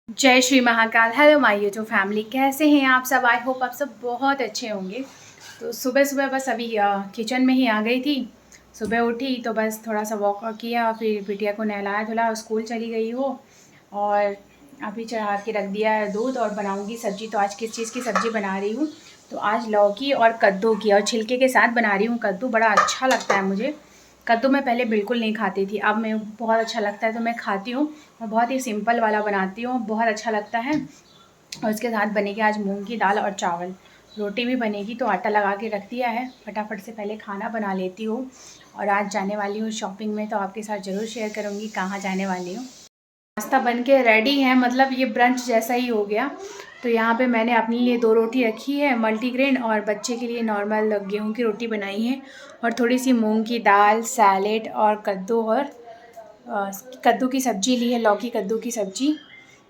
जय Shri Mahakal. Hello my YouTube family, कैसे हैं आप सब? आई होप आप सब बहुत अच्छे होंगे। तो सुबह सुबह बस अभी किचन में ही आ गई थी। सुबह उठी तो बस थोड़ा सा वॉक किया, फिर बिटिया को नहलाया धुलाया, स्कूल चली गई हो। और अभी चढ़ा के रख दिया है दूध और बनाऊंगी सब्जी। तो आज किस चीज़ की सब्ज़ी बना रही हूँ? तो आज लौकी और कद्दू की, और छिलके के साथ बना रही हूँ। कद्दू बड़ा अच्छा लगता है मुझे। कद्दू मैं पहले बिल्कुल नहीं खाती थी, अब मैं बहुत अच्छा लगता है तो मैं खाती हूँ। और बहुत ही सिंपल वाला बनाती हूँ, बहुत अच्छा लगता है। और उसके साथ बनेगी आज मूंग की दाल और चावल। रोटी भी बनेगी, तो आटा लगा के रख दिया है। फटाफट से पहले खाना बना लेती हूँ। और आज जाने वाली हूँ शॉपिंग में, तो आपके साथ ज़रूर शेयर करूँगी कहाँ जाने वाली हूँ। नाश्ता बन के रेडी है, मतलब ये ब्रंच जैसा ही हो गया। तो यहाँ पे मैंने अपने लिए 2 रोटी रखी है मल्टीग्रेन, और बच्चे के लिए नॉर्मल गेहूं की रोटी बनाई है। और थोड़ी सी मूंग की दाल, सैलेड और कद्दू, और कद्दू की सब्ज़ी ली है, लौकी कद्दू की सब्ज़ी।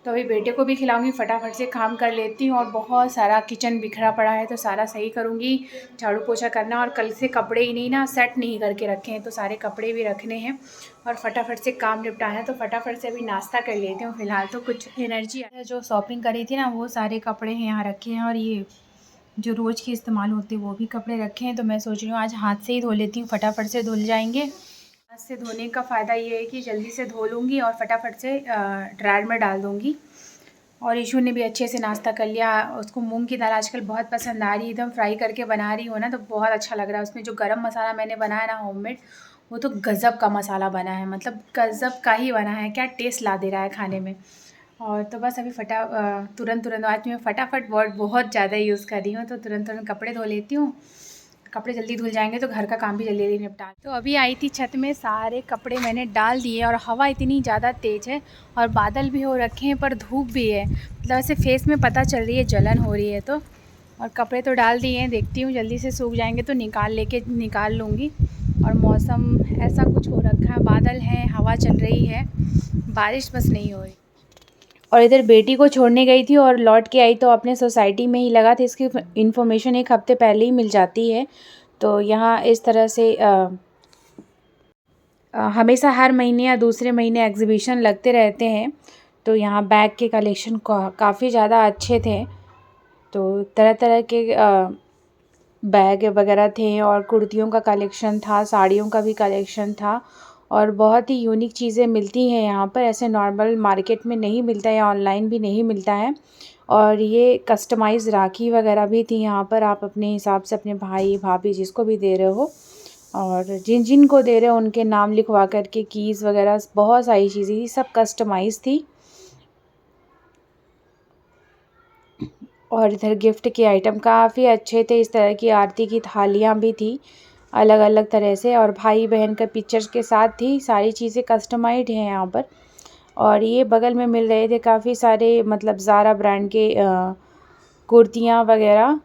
तो अभी बेटे को भी खिलाऊंगी, फटाफट से काम कर लेती हूँ। और बहुत सारा किचन बिखरा पड़ा है, तो सारा सही करूँगी। झाड़ू पोछा करना, और कल से कपड़े ही नहीं ना सेट नहीं करके रखे हैं, तो सारे कपड़े भी रखने हैं। और फटाफट से काम निपटाना है, तो फटाफट से अभी नाश्ता कर लेती हूँ। फिलहाल तो कुछ एनर्जी है। जो शॉपिंग करी थी ना, वो सारे कपड़े हैं यहाँ रखे हैं। और ये जो रोज़ के इस्तेमाल होते हैं वो भी कपड़े रखे हैं। तो मैं सोच रही हूँ आज हाथ से ही धो लेती हूँ, फटाफट से धुल जाएंगे। हाथ से धोने का फ़ायदा ये है कि जल्दी से धो लूँगी और फटाफट से ड्रायर में डाल दूँगी। और ईशू ने भी अच्छे से नाश्ता कर लिया। उसको मूंग की दाल आजकल बहुत पसंद आ रही है, एकदम फ्राई करके बना रही हो ना, तो बहुत अच्छा लग रहा है। उसमें जो गरम मसाला मैंने बनाया ना होममेड, वो तो गज़ब का मसाला बना है, मतलब गज़ब का ही बना है, क्या टेस्ट ला दे रहा है खाने में। और तो बस अभी तुरंत तुरंत आज मैं फटाफट वर्ड बहुत ज़्यादा यूज़ कर रही हूँ, तो तुरंत तुरंत कपड़े धो लेती हूँ। कपड़े जल्दी धुल जाएंगे तो घर का काम भी जल्दी जल्दी निपटा। तो अभी आई थी छत में, सारे कपड़े मैंने डाल दिए। और हवा इतनी ज़्यादा तेज़ है, और बादल भी हो रखे हैं, पर धूप भी है, मतलब ऐसे फेस में पता चल रही है जलन हो रही है। तो और कपड़े तो डाल दिए हैं, देखती हूँ जल्दी से सूख जाएंगे तो निकाल लूँगी। और मौसम ऐसा कुछ हो रखा है, बादल है, हवा चल रही है, बारिश बस नहीं हो रही। और इधर बेटी को छोड़ने गई थी और लौट के आई, तो अपने सोसाइटी में ही लगा था। इसकी इन्फॉर्मेशन एक हफ़्ते पहले ही मिल जाती है। तो यहाँ इस तरह से हमेशा हर महीने या दूसरे महीने एग्जीबिशन लगते रहते हैं। तो यहाँ बैग के कलेक्शन काफ़ी ज़्यादा अच्छे थे। तो तरह तरह के बैग वगैरह थे, और कुर्तियों का कलेक्शन था, साड़ियों का भी कलेक्शन था। और बहुत ही यूनिक चीज़ें मिलती हैं यहाँ पर, ऐसे नॉर्मल मार्केट में नहीं मिलता है या ऑनलाइन भी नहीं मिलता है। और ये कस्टमाइज़ राखी वगैरह भी थी यहाँ पर, आप अपने हिसाब से अपने भाई भाभी जिसको भी दे रहे हो, और जिन जिन को दे रहे हो उनके नाम लिखवा करके कीज़ वगैरह बहुत सारी चीज़ें थी, सब कस्टमाइज़ थी। और इधर गिफ्ट के आइटम काफ़ी अच्छे थे, इस तरह की आरती की थालियाँ भी थी अलग अलग तरह से, और भाई बहन का पिक्चर्स के साथ थी। सारी चीज़ें कस्टमाइज्ड हैं यहाँ पर। और ये बगल में मिल रहे थे काफ़ी सारे, मतलब ज़ारा ब्रांड के कुर्तियाँ वगैरह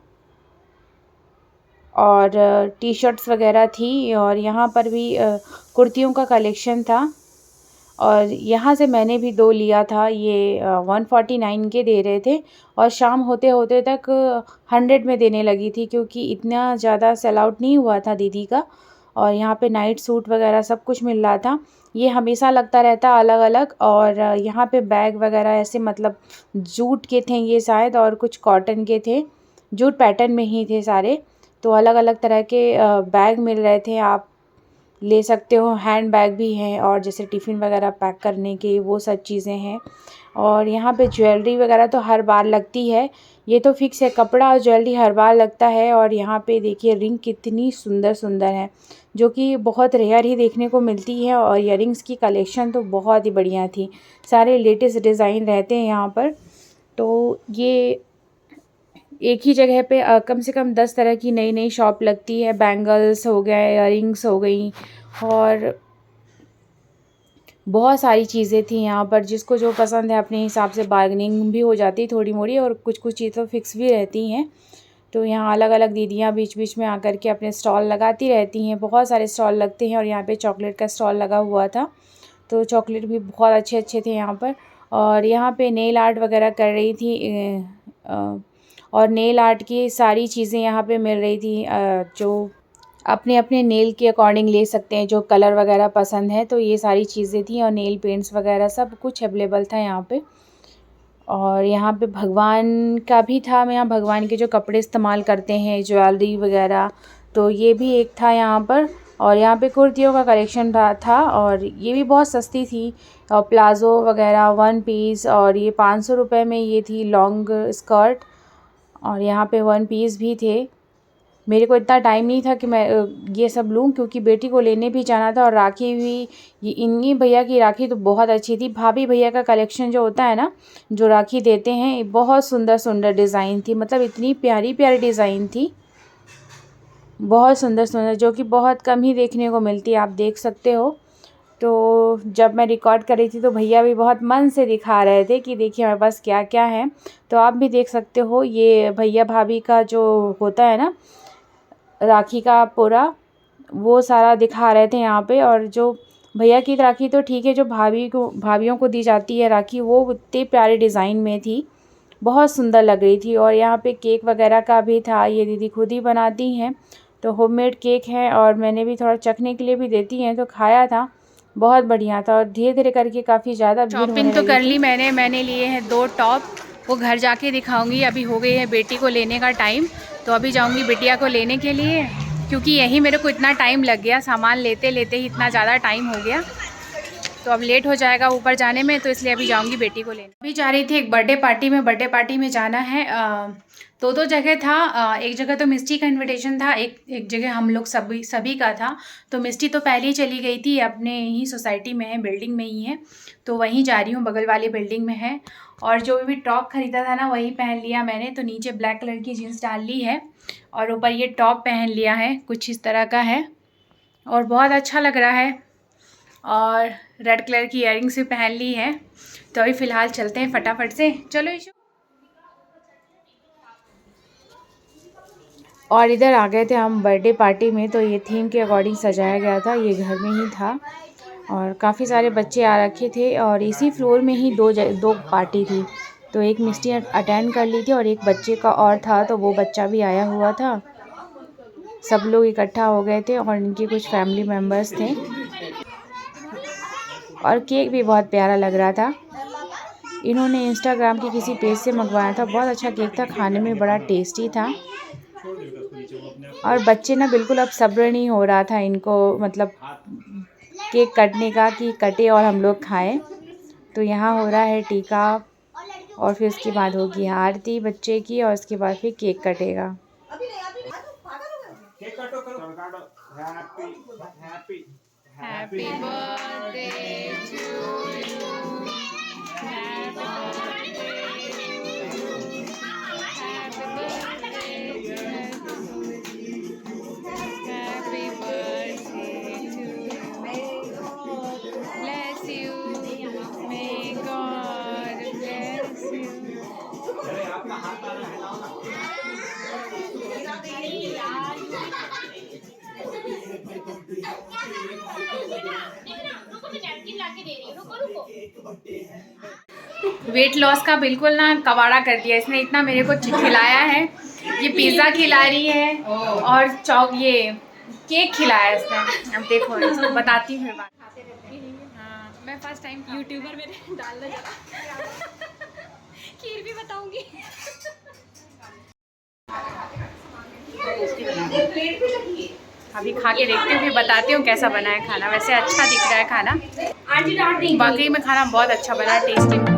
और टी शर्ट्स वगैरह थी। और यहाँ पर भी कुर्तियों का कलेक्शन था। और यहाँ से मैंने भी 2 लिया था, ये 149 के दे रहे थे, और शाम होते होते तक 100 में देने लगी थी, क्योंकि इतना ज़्यादा सेल आउट नहीं हुआ था दीदी का। और यहाँ पे नाइट सूट वगैरह सब कुछ मिल रहा था। ये हमेशा लगता रहता अलग अलग। और यहाँ पे बैग वगैरह ऐसे, मतलब जूट के थे ये शायद, और कुछ कॉटन के थे, जूट पैटर्न में ही थे सारे। तो अलग अलग तरह के बैग मिल रहे थे, आप ले सकते हो। हैंड बैग भी हैं, और जैसे टिफ़िन वगैरह पैक करने के, वो सब चीज़ें हैं। और यहाँ पे ज्वेलरी वगैरह तो हर बार लगती है, ये तो फिक्स है, कपड़ा और ज्वेलरी हर बार लगता है। और यहाँ पे देखिए रिंग कितनी सुंदर सुंदर है, जो कि बहुत रेयर ही देखने को मिलती है। और इयररिंग्स की कलेक्शन तो बहुत ही बढ़िया थी, सारे लेटेस्ट डिज़ाइन रहते हैं यहाँ पर। तो ये एक ही जगह पे कम से कम 10 तरह की नई नई शॉप लगती है। बैंगल्स हो गए, इयररिंग्स हो गई, और बहुत सारी चीज़ें थी यहाँ पर। जिसको जो पसंद है अपने हिसाब से बार्गेनिंग भी हो जाती है थोड़ी मोड़ी, और कुछ कुछ चीज़ें तो फिक्स भी रहती हैं। तो यहाँ अलग अलग दीदियाँ बीच बीच में आकर के अपने स्टॉल लगाती रहती हैं, बहुत सारे स्टॉल लगते हैं। और यहाँ पे चॉकलेट का स्टॉल लगा हुआ था, तो चॉकलेट भी बहुत अच्छे अच्छे थे यहाँ पर। और यहाँ पे नेल आर्ट वगैरह कर रही थी, और नेल आर्ट की सारी चीज़ें यहाँ पे मिल रही थी। जो अपने अपने नेल के अकॉर्डिंग ले सकते हैं, जो कलर वगैरह पसंद है, तो ये सारी चीज़ें थी। और नेल पेंट्स वगैरह सब कुछ अवेलेबल था यहाँ पे। और यहाँ पे भगवान का भी था। मैं यहाँ भगवान के जो कपड़े इस्तेमाल करते हैं, ज्वेलरी वगैरह, तो ये भी एक था यहाँ पर। और यहाँ पे कुर्तियों का कलेक्शन था और ये भी बहुत सस्ती थी। और प्लाज़ो वगैरह 1 पीस, और ये 500 रुपये में ये थी लॉन्ग स्कर्ट। और यहाँ पे 1 पीस भी थे। मेरे को इतना टाइम नहीं था कि मैं ये सब लूँ, क्योंकि बेटी को लेने भी जाना था। और राखी भी, ये इन्हीं भैया की राखी तो बहुत अच्छी थी। भाभी भैया का कलेक्शन जो होता है ना, जो राखी देते हैं, ये बहुत सुंदर सुंदर डिज़ाइन थी। मतलब इतनी प्यारी प्यारी डिज़ाइन थी, बहुत सुंदर सुंदर, जो कि बहुत कम ही देखने को मिलती है, आप देख सकते हो। तो जब मैं रिकॉर्ड कर रही थी तो भैया भी बहुत मन से दिखा रहे थे कि देखिए हमारे पास क्या क्या है। तो आप भी देख सकते हो, ये भैया भाभी का जो होता है ना राखी का पूरा, वो सारा दिखा रहे थे यहाँ पे। और जो भैया की राखी तो ठीक है, जो भाभियों को दी जाती है राखी, वो इतने प्यारे डिज़ाइन में थी, बहुत सुंदर लग रही थी। और यहाँ पे केक वगैरह का भी था। ये दीदी खुद ही बनाती हैं, तो होममेड केक है। और मैंने भी थोड़ा चखने के लिए भी देती हैं, तो खाया था, बहुत बढ़िया था। और धीरे धीरे करके काफ़ी ज़्यादा भीड़ होने लगी थी। शॉपिंग तो कर ली मैंने लिए हैं 2 टॉप, वो घर जाके दिखाऊंगी। अभी हो गई है बेटी को लेने का टाइम, तो अभी जाऊंगी बिटिया को लेने के लिए, क्योंकि यही मेरे को इतना टाइम लग गया, सामान लेते लेते ही इतना ज़्यादा टाइम हो गया। तो अब लेट हो जाएगा ऊपर जाने में, तो इसलिए अभी जाऊंगी बेटी को लेने। अभी जा रही थी एक बर्थडे पार्टी में जाना है। दो जगह था। एक जगह तो मिस्टी का इनविटेशन था, एक जगह हम लोग सभी का था। तो मिस्टी तो पहले ही चली गई थी, अपने ही सोसाइटी में है, बिल्डिंग में ही है, तो वहीं जा रही हूँ, बगल वाली बिल्डिंग में है। और जो भी टॉप ख़रीदा था ना, वही पहन लिया मैंने। तो नीचे ब्लैक कलर की जीन्स डाल ली है और ऊपर ये टॉप पहन लिया है, कुछ इस तरह का है और बहुत अच्छा लग रहा है। और रेड कलर की इयररिंग्स भी पहन ली है। तो अभी फ़िलहाल चलते हैं फटाफट से, चलो ईशु। और इधर आ गए थे हम बर्थडे पार्टी में, तो ये थीम के अकॉर्डिंग सजाया गया था, ये घर में ही था। और काफ़ी सारे बच्चे आ रखे थे और इसी फ्लोर में ही दो पार्टी थी। तो एक मिस्टी अटेंड कर ली थी और एक बच्चे का और था, तो वो बच्चा भी आया हुआ था। सब लोग इकट्ठा हो गए थे और इनके कुछ फैमिली मेम्बर्स थे। और केक भी बहुत प्यारा लग रहा था। इन्होंने इंस्टाग्राम के किसी पेज से मंगवाया था, बहुत अच्छा केक था, खाने में बड़ा टेस्टी था। और बच्चे ना बिल्कुल अब सब्र नहीं हो रहा था इनको, मतलब केक कटने का, कि कटे और हम लोग खाएं। तो यहाँ हो रहा है टीका और फिर उसके बाद होगी आरती बच्चे की, और उसके बाद फिर केक कटेगा। Happy birthday to you, weight loss का बिल्कुल ना कबाड़ा कर दिया इसने, इतना मेरे को खिलाया है। ये पिज़्ज़ा खिला रही है और ये केक खिलाया है इसने। अब देखो, इसको बताती हूँ बात। हाँ, मैं फर्स्ट टाइम यूट्यूबर में डालना चाहता, खीर भी बताऊंगी। अभी खा के देखती हूँ, फिर बताती हूँ कैसा बना है खाना। वैसे अच्छा दिख रहा है खाना, वाकई में खाना बहुत अच्छा बना, टेस्टी।